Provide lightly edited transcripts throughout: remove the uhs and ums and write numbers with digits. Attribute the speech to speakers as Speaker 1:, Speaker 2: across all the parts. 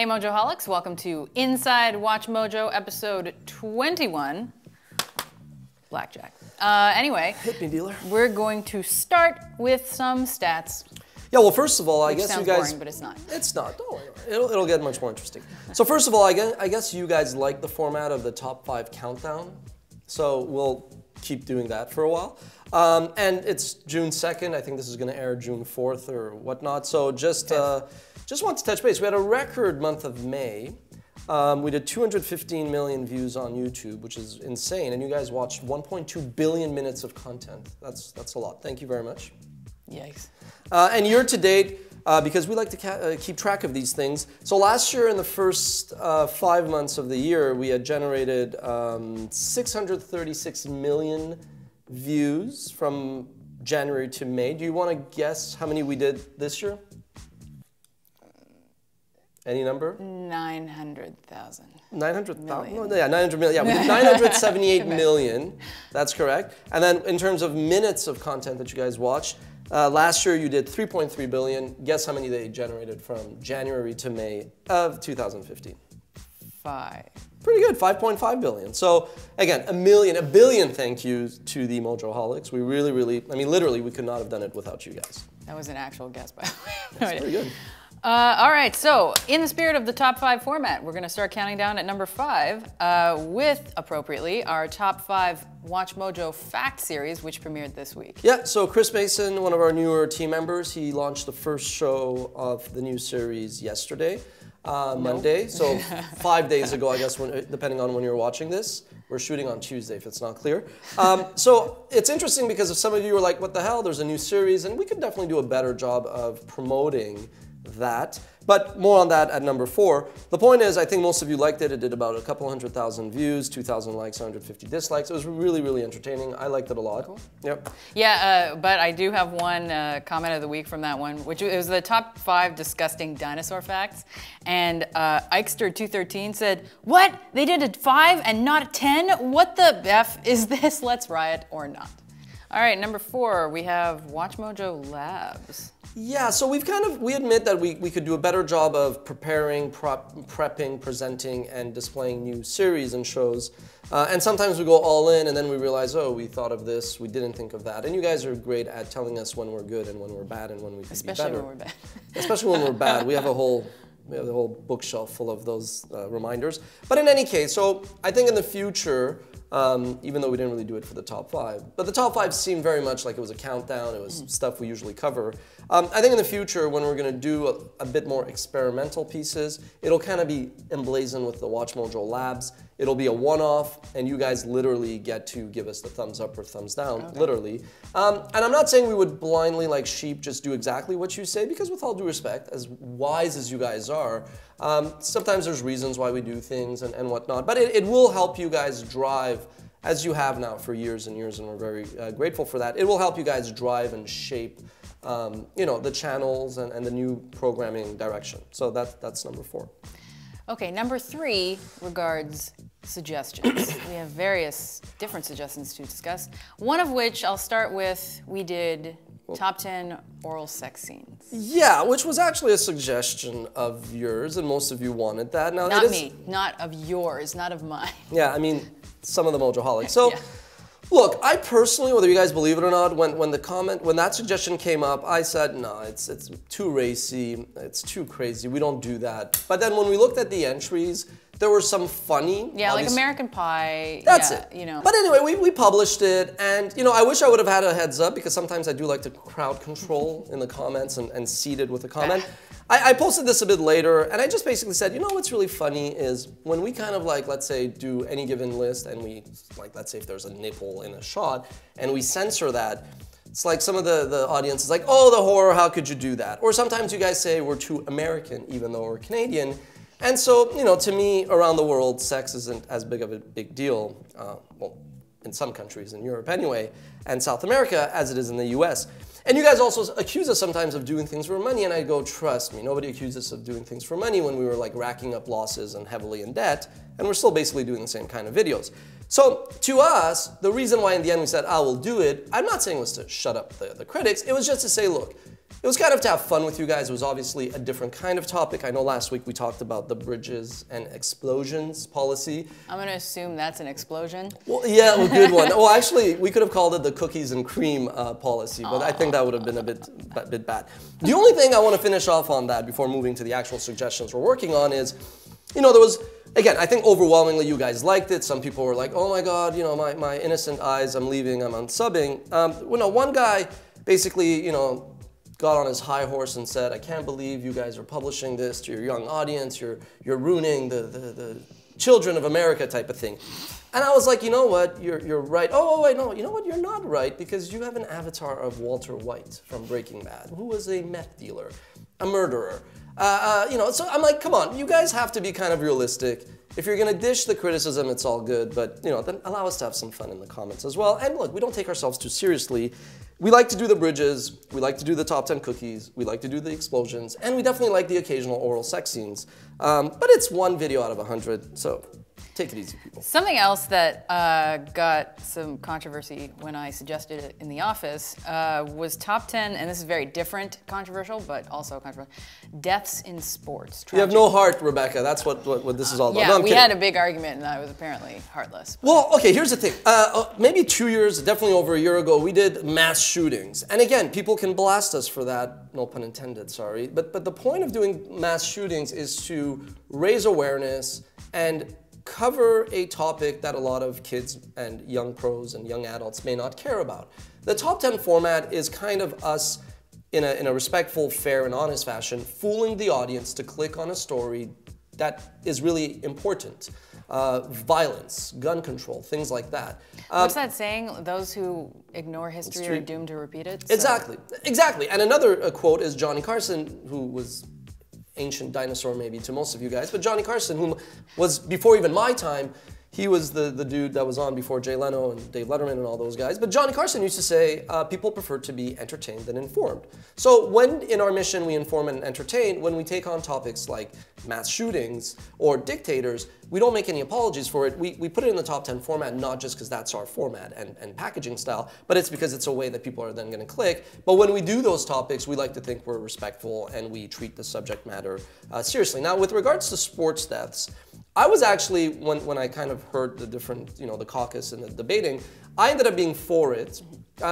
Speaker 1: Hey Mojoholics, welcome to Inside Watch Mojo episode 21, Blackjack. Anyway,
Speaker 2: hit me, dealer.
Speaker 1: We're going to start with some stats.
Speaker 2: Yeah, well, first of all, I guess
Speaker 1: sounds
Speaker 2: you guys...
Speaker 1: boring, but it's not.
Speaker 2: It's not, don't worry. It'll get much more interesting. So first of all, I guess you guys like the format of the top 5 countdown, so we'll keep doing that for a while. And it's June 2nd, I think this is gonna air June 4th or whatnot, so just want to touch base. We had a record month of May. We did 215 million views on YouTube, which is insane, and you guys watched 1.2 billion minutes of content. That's a lot. Thank you very much.
Speaker 1: Yikes.
Speaker 2: And year to date, because we like to keep track of these things, so last year in the first 5 months of the year, we had generated 636 million views from January to May. Do you want to guess how many we did this year? Any number?
Speaker 1: 900,000.
Speaker 2: 900,000? No, yeah, 900 million. Yeah, we did 978 million. That's correct. And then in terms of minutes of content that you guys watched, last year you did 3.3 billion. Guess how many they generated from January to May of 2015?
Speaker 1: 5.
Speaker 2: Pretty good, 5.5 billion. So again, a billion thank yous to the Mojoholics. We really, I mean, literally, we could not have done it without you guys.
Speaker 1: That was an actual guess, by the way.
Speaker 2: That's pretty good.
Speaker 1: All right, so in the spirit of the top 5 format, we're going to start counting down at number 5 with, appropriately, our top 5 Watch Mojo Fact series, which premiered this week. Yeah,
Speaker 2: so Chris Mason, one of our newer team members, he launched the first show of the new series yesterday, Monday. So 5 days ago, I guess, depending on when you're watching this. We're shooting on Tuesday, if it's not clear. So it's interesting because if some of you are like, what the hell, there's a new series, and we could definitely do a better job of promoting that, but more on that at number 4. The point is, I think most of you liked it. It did about a couple 100,000 views, 2,000 likes, 150 dislikes. It was really entertaining. I liked it a lot. Cool. Yep.
Speaker 1: Yeah, but I do have one comment of the week from that one, which was the top 5 disgusting dinosaur facts. And Ikester213 said, "What? They did a 5 and not a 10? What the F is this? Let's riot or not." All right, number 4, we have Watch Mojo Labs.
Speaker 2: Yeah, so we admit that we could do a better job of preparing, prepping, presenting, and displaying new series and shows. And sometimes we go all in and then we realize, oh, we thought of this, we didn't think of that. And you guys are great at telling us when we're good and when we're bad and when we could be better.
Speaker 1: Especially when we're bad.
Speaker 2: Especially when we're bad. We have the whole bookshelf full of those reminders. But in any case, so I think in the future, even though we didn't really do it for the top 5, but the top 5 seemed very much like it was a countdown, it was stuff we usually cover. I think in the future, when we're gonna do a bit more experimental pieces, it'll kind of be emblazoned with the Watch Mojo Labs. It'll be a one-off, and you guys literally get to give us the thumbs up or thumbs down, literally. And I'm not saying we would blindly, like sheep, just do exactly what you say, because with all due respect, as wise as you guys are, sometimes there's reasons why we do things and whatnot, but it will help you guys drive, as you have now for years and years, and we're very grateful for that. It will help you guys drive and shape you know, the channels and the new programming direction. So that's number 4.
Speaker 1: Okay, number 3 regards suggestions. We have various different suggestions to discuss. One of which I'll start with, we did top 10 oral sex scenes.
Speaker 2: Yeah, which was actually a suggestion of yours, and most of you wanted that. Now,
Speaker 1: not me, not of yours, not of mine.
Speaker 2: Yeah, I mean, some of the Mojoholics. So.
Speaker 1: Yeah.
Speaker 2: Look, I personally, whether you guys believe it or not, when that suggestion came up, I said, no, it's too racy, it's too crazy, we don't do that. But then when we looked at the entries, there were some funny.
Speaker 1: Yeah, like American Pie.
Speaker 2: That's
Speaker 1: yeah,
Speaker 2: it.
Speaker 1: You know.
Speaker 2: But anyway, we published it, and you know, I wish I would have had a heads up, because sometimes I do like to crowd control in the comments and seed it with a comment. I posted this a bit later, and I just basically said, you know what's really funny is when we kind of like, let's say, do any given list, and we, like, let's say if there's a nipple in a shot, and we censor that, it's like some of the audience is like, oh, the horror, how could you do that? Or sometimes you guys say we're too American, even though we're Canadian. And so, you know, to me, around the world, sex isn't as big of a big deal, well, in some countries, in Europe anyway, and South America, as it is in the US. And you guys also accuse us sometimes of doing things for money, and I go, trust me, nobody accused us of doing things for money when we were like racking up losses and heavily in debt, and we're still basically doing the same kind of videos. So to us, the reason why in the end we said, we'll do it, I'm not saying it was to shut up the critics, it was just to say, look, it was kind of to have fun with you guys. It was obviously a different kind of topic. I know last week we talked about the bridges and explosions policy.
Speaker 1: I'm going to assume that's an explosion.
Speaker 2: Well, yeah, well, good one. Well, actually, we could have called it the cookies and cream policy, but I think that would have been a bit bad. The only thing I want to finish off on that before moving to the actual suggestions we're working on is, there was, again, I think overwhelmingly you guys liked it. Some people were like, oh my God, my innocent eyes, I'm leaving, I'm unsubbing. One guy basically, got on his high horse and said, I can't believe you guys are publishing this to your young audience. You're ruining the children of America type of thing. And I was like, you know what, you're right. Oh, wait, no, you know what, you're not right, because you have an avatar of Walter White from Breaking Bad, who was a meth dealer, a murderer. So I'm like, come on, you guys have to be kind of realistic. If you're gonna dish the criticism, it's all good, but then allow us to have some fun in the comments as well. And look, we don't take ourselves too seriously. We like to do the bridges, we like to do the top 10 cookies, we like to do the explosions, and we definitely like the occasional oral sex scenes. But it's one video out of 100, so take it easy, people.
Speaker 1: Something else that got some controversy when I suggested it in the office was top 10, and this is very different, controversial, but also controversial, deaths in sports.
Speaker 2: You have no heart, Rebecca. That's what this is all about.
Speaker 1: Yeah,
Speaker 2: no, I'm
Speaker 1: we
Speaker 2: kidding.
Speaker 1: had a big argument, and I was apparently heartless.
Speaker 2: Well, okay, here's the thing. Maybe 2 years, definitely over a year ago, we did mass shootings. And again, people can blast us for that, no pun intended, sorry. But the point of doing mass shootings is to raise awareness and cover a topic that a lot of kids and young pros and young adults may not care about. The top 10 format is kind of us, in a respectful, fair, and honest fashion, fooling the audience to click on a story that is really important. Violence, gun control, things like that.
Speaker 1: What's that saying? Those who ignore history are doomed to repeat it? So.
Speaker 2: Exactly. And another quote is Johnny Carson, who was ancient dinosaur maybe to most of you guys, but Johnny Carson, who was before even my time, he was the dude that was on before Jay Leno and Dave Letterman and all those guys. But Johnny Carson used to say, people prefer to be entertained than informed. So when in our mission we inform and entertain, when we take on topics like mass shootings or dictators, we don't make any apologies for it. We put it in the top 10 format, not just because that's our format and packaging style, but it's because it's a way that people are then going to click. But when we do those topics, we like to think we're respectful and we treat the subject matter seriously. Now, with regards to sports deaths, I was actually, when I kind of heard the different, the caucus and the debating, I ended up being for it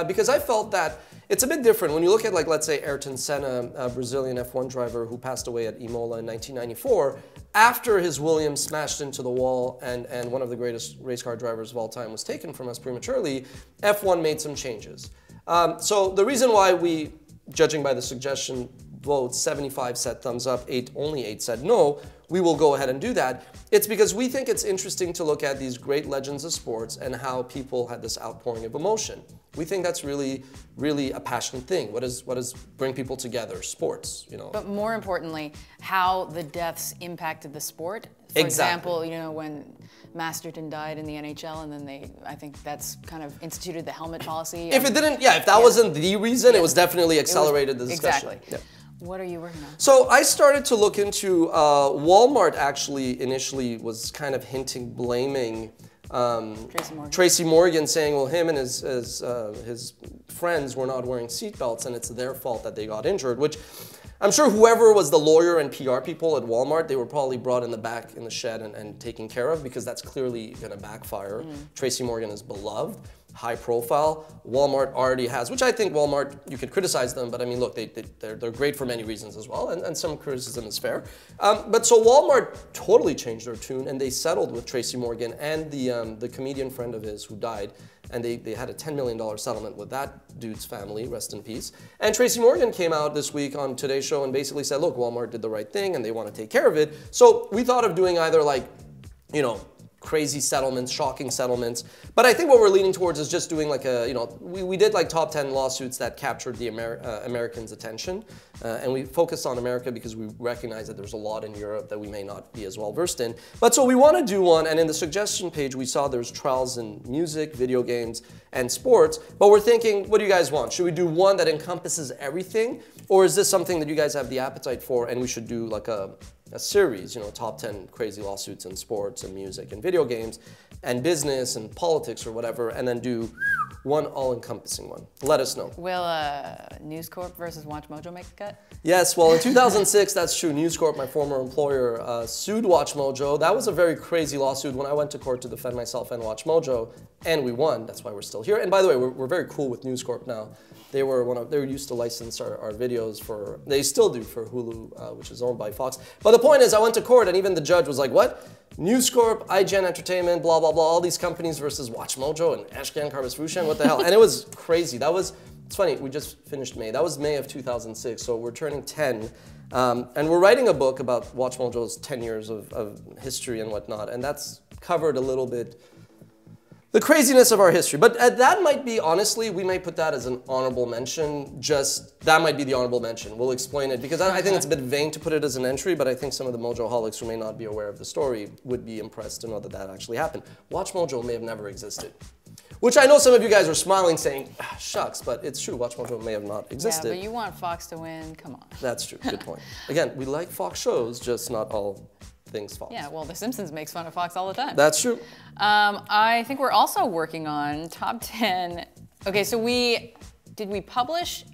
Speaker 2: because I felt that it's a bit different. When you look at, like, let's say Ayrton Senna, a Brazilian F1 driver who passed away at Imola in 1994, after his Williams smashed into the wall and one of the greatest race car drivers of all time was taken from us prematurely, F1 made some changes. So the reason why we, judging by the suggestion votes, 75 said thumbs up, only 8 said no, we will go ahead and do that. It's because we think it's interesting to look at these great legends of sports and how people had this outpouring of emotion. We think that's really, really a passionate thing. What does bring people together? Sports,
Speaker 1: But more importantly, how the deaths impacted the sport. For example, when Masterton died in the NHL, and then I think that's kind of instituted the helmet policy.
Speaker 2: If that wasn't the reason, it was definitely accelerated the discussion.
Speaker 1: Exactly. Yeah. What are you working on?
Speaker 2: So I started to look into, Walmart actually initially was kind of blaming Tracy Morgan, saying, well, him and his friends were not wearing seatbelts and it's their fault that they got injured, which I'm sure whoever was the lawyer and PR people at Walmart, they were probably brought in the back in the shed and taken care of, because that's clearly going to backfire. Tracy Morgan is beloved, high profile. Walmart already has, which I think Walmart, you could criticize them, but I mean, look, they're great for many reasons as well, and some criticism is fair. But so Walmart totally changed their tune, and they settled with Tracy Morgan and the comedian friend of his who died, and they had a $10 million settlement with that dude's family, rest in peace. And Tracy Morgan came out this week on Today's Show and basically said, look, Walmart did the right thing and they want to take care of it. So we thought of doing either, like, crazy settlements, shocking settlements. But I think what we're leaning towards is just doing like we did like top 10 lawsuits that captured the Americans' attention. And we focused on America because we recognize that there's a lot in Europe that we may not be as well versed in. But so we want to do one, and in the suggestion page we saw there's trials in music, video games, and sports. But we're thinking, what do you guys want? Should we do one that encompasses everything? Or is this something that you guys have the appetite for and we should do like a series, top 10 crazy lawsuits in sports and music and video games? and business and politics or whatever, and then do one all-encompassing one. Let us know.
Speaker 1: Will News Corp versus WatchMojo make a cut?
Speaker 2: Yes, well, in 2006, that's true. News Corp, my former employer, sued WatchMojo. That was a very crazy lawsuit when I went to court to defend myself and WatchMojo, and we won. That's why we're still here. And by the way, we're very cool with News Corp now. They were used to license our videos for, they still do for Hulu, which is owned by Fox. But the point is, I went to court and even the judge was like, what? News Corp, IGN Entertainment, blah, blah, blah, all these companies versus WatchMojo and Ashkan Karbas-Fushan, what the hell? And it was crazy. It's funny, we just finished May. That was May of 2006, so we're turning 10. And we're writing a book about WatchMojo's 10 years of history and whatnot, and that's covered a little bit the craziness of our history. But that might be, honestly, we might put that as an honorable mention. That might be the honorable mention. We'll explain it, because I think it's a bit vain to put it as an entry, but I think some of the Mojoholics who may not be aware of the story would be impressed to know that that actually happened. WatchMojo may have never existed. Which I know some of you guys are smiling saying, shucks, but it's true, WatchMojo may have not existed.
Speaker 1: Yeah, but you want Fox to win, come on.
Speaker 2: That's true, good point. Again, we like Fox shows, just not all things Fox.
Speaker 1: Yeah, well, The Simpsons makes fun of Fox all the time.
Speaker 2: That's true.
Speaker 1: I think we're also working on top 10. Okay, so did we publish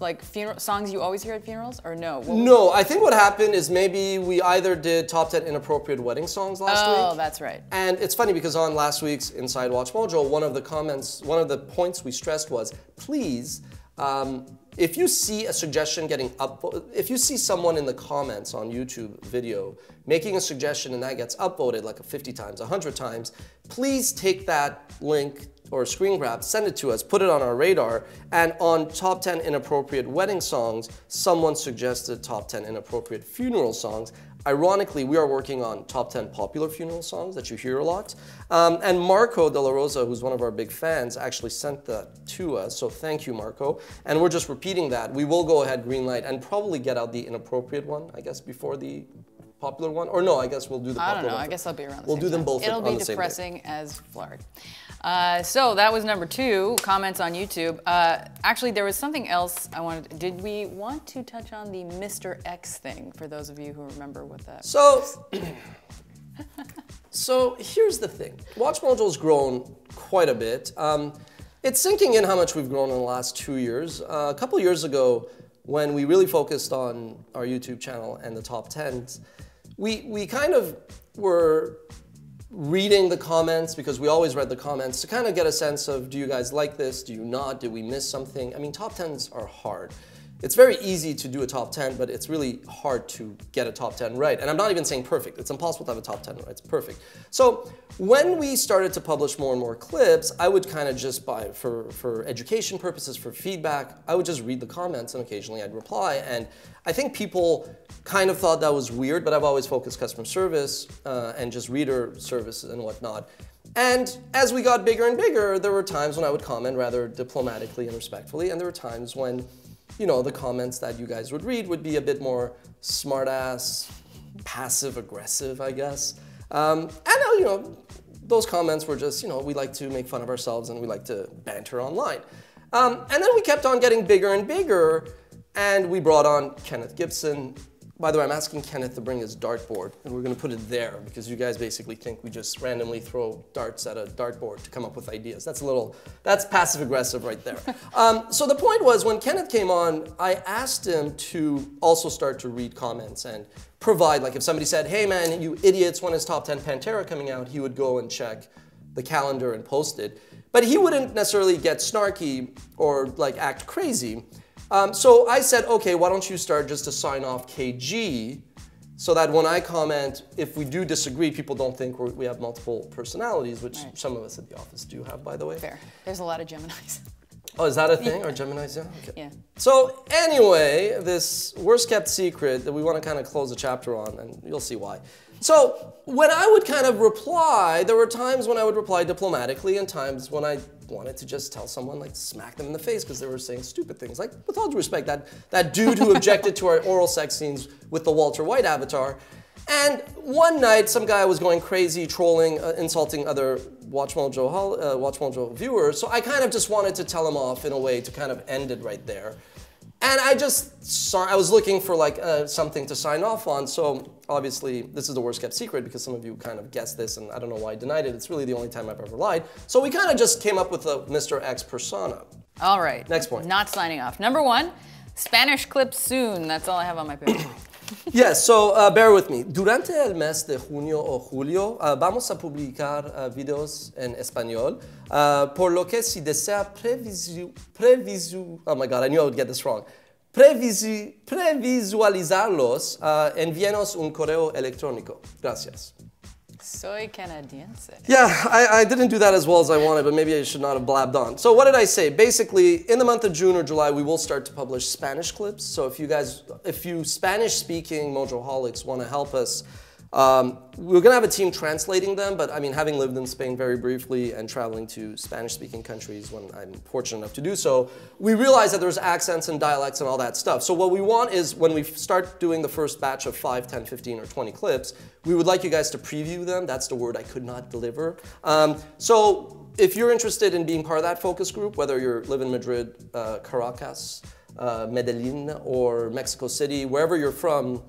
Speaker 1: like funeral songs you always hear at funerals, or no?
Speaker 2: No, I think what happened is maybe we either did top 10 inappropriate wedding songs last week.
Speaker 1: Oh, that's right.
Speaker 2: And it's funny because on last week's Inside WatchMojo, one of the points we stressed was, please, if you see a suggestion getting upvoted, if you see someone in the comments on YouTube video making a suggestion and that gets upvoted like 50 times, 100 times, please take that link or screen grab, send it to us, put it on our radar, and on top 10 inappropriate wedding songs, someone suggested top 10 inappropriate funeral songs. Ironically, we are working on top 10 popular funeral songs that you hear a lot. And Marco De La Rosa, who's one of our big fans, actually sent that to us, so thank you, Marco. And we're just repeating that. We will go ahead, green light, and probably get out the inappropriate one, I guess, before the popular one. Or no, I guess we'll do the popular one.
Speaker 1: I don't know, I guess I'll be around the
Speaker 2: We'll
Speaker 1: same
Speaker 2: do them
Speaker 1: time.
Speaker 2: both
Speaker 1: It'll
Speaker 2: on the same day.
Speaker 1: It'll be depressing as Flard. So that was number 2, comments on YouTube. Actually, there was something else I wanted. Did we want to touch on the Mr. X thing, for those of you who remember what that was?
Speaker 2: So here's the thing. WatchMojo's grown quite a bit. It's sinking in how much we've grown in the last 2 years. A couple years ago, when we really focused on our YouTube channel and the top 10s, we kind of were reading the comments, because we always read the comments, to kind of get a sense of, do you guys like this? Do you not? Did we miss something? I mean, top 10s are hard. It's very easy to do a top 10, but it's really hard to get a top 10 right. And I'm not even saying perfect. It's impossible to have a top 10 right. It's perfect. So when we started to publish more and more clips, I would kind of just, for education purposes, for feedback, I would just read the comments and occasionally I'd reply. And I think people kind of thought that was weird, but I've always focused customer service and just reader services and whatnot. And as we got bigger and bigger, there were times when I would comment rather diplomatically and respectfully, and there were times when, you know, the comments that you guys would read would be a bit more smart-ass, passive-aggressive, I guess. And, you know, those comments were just, you know, we like to make fun of ourselves and we like to banter online. And then we kept on getting bigger and bigger, and we brought on Kenneth Gibson. By the way, I'm asking Kenneth to bring his dartboard, and we're going to put it there because you guys basically think we just randomly throw darts at a dartboard to come up with ideas. That's passive-aggressive right there. So the point was, when Kenneth came on, I asked him to also start to read comments and provide, like if somebody said, hey man, you idiots, when is Top 10 Pantera coming out? He would go and check the calendar and post it. But he wouldn't necessarily get snarky or like act crazy. So I said, okay, why don't you start just to sign off KG, so that when I comment, if we do disagree, people don't think we have multiple personalities, which some of us at the office do have, by the way.
Speaker 1: Fair. There's a lot of Geminis.
Speaker 2: Oh, is that a thing? Or Geminis? Yeah. Okay.
Speaker 1: Yeah.
Speaker 2: So anyway, this worst kept secret that we want to kind of close a chapter on, and you'll see why. So when I would kind of reply, there were times when I would reply diplomatically and times when I wanted to just tell someone, like smack them in the face because they were saying stupid things. Like, with all due respect, that dude who objected to our oral sex scenes with the Walter White avatar. And one night, some guy was going crazy, trolling, insulting other WatchMojo viewers. So I kind of just wanted to tell him off in a way to kind of end it right there. And I just saw, I was looking for like something to sign off on. So obviously this is the worst kept secret because some of you kind of guessed this and I don't know why I denied it. It's really the only time I've ever lied. So we kind of just came up with a Mr. X persona.
Speaker 1: All right.
Speaker 2: Next point.
Speaker 1: Not signing off. Number 1, Spanish clips soon. That's all I have on my page.
Speaker 2: Yes, so bear with me. Durante el mes de junio o julio vamos a publicar videos en español, por lo que si desea oh my God, I knew I would get this wrong. Previsualizarlos, envíenos un correo electrónico. Gracias.
Speaker 1: Soy canadiense.
Speaker 2: Yeah, I didn't do that as well as I wanted, but maybe I should not have blabbed on. So what did I say? Basically, in the month of June or July, we will start to publish Spanish clips. So if you Spanish-speaking Mojoholics want to help us, we're going to have a team translating them, but I mean, having lived in Spain very briefly and traveling to Spanish-speaking countries when I'm fortunate enough to do so, we realize that there's accents and dialects and all that stuff. So what we want is when we start doing the first batch of 5, 10, 15, or 20 clips, we would like you guys to preview them. That's the word I could not deliver. So if you're interested in being part of that focus group, whether you live in Madrid, Caracas, Medellin, or Mexico City, wherever you're from,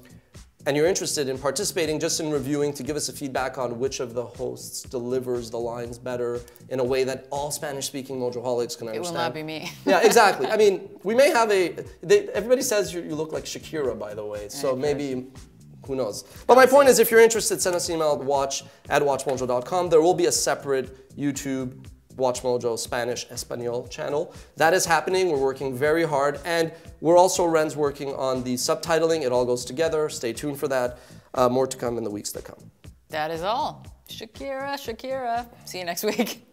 Speaker 2: and you're interested in participating, just in reviewing, to give us a feedback on which of the hosts delivers the lines better in a way that all Spanish-speaking Mojoholics can understand.
Speaker 1: It will not be me.
Speaker 2: Yeah, exactly. I mean, we may have everybody says you look like Shakira, by the way, so maybe, who knows. But my point is, if you're interested, send us an email at watch@WatchMojo.com. There will be a separate YouTube WatchMojo Spanish Espanol channel. That is happening. We're working very hard. And we're also, Ren's working on the subtitling. It all goes together. Stay tuned for that. More to come in the weeks that come.
Speaker 1: That is all. Shakira, Shakira. See you next week.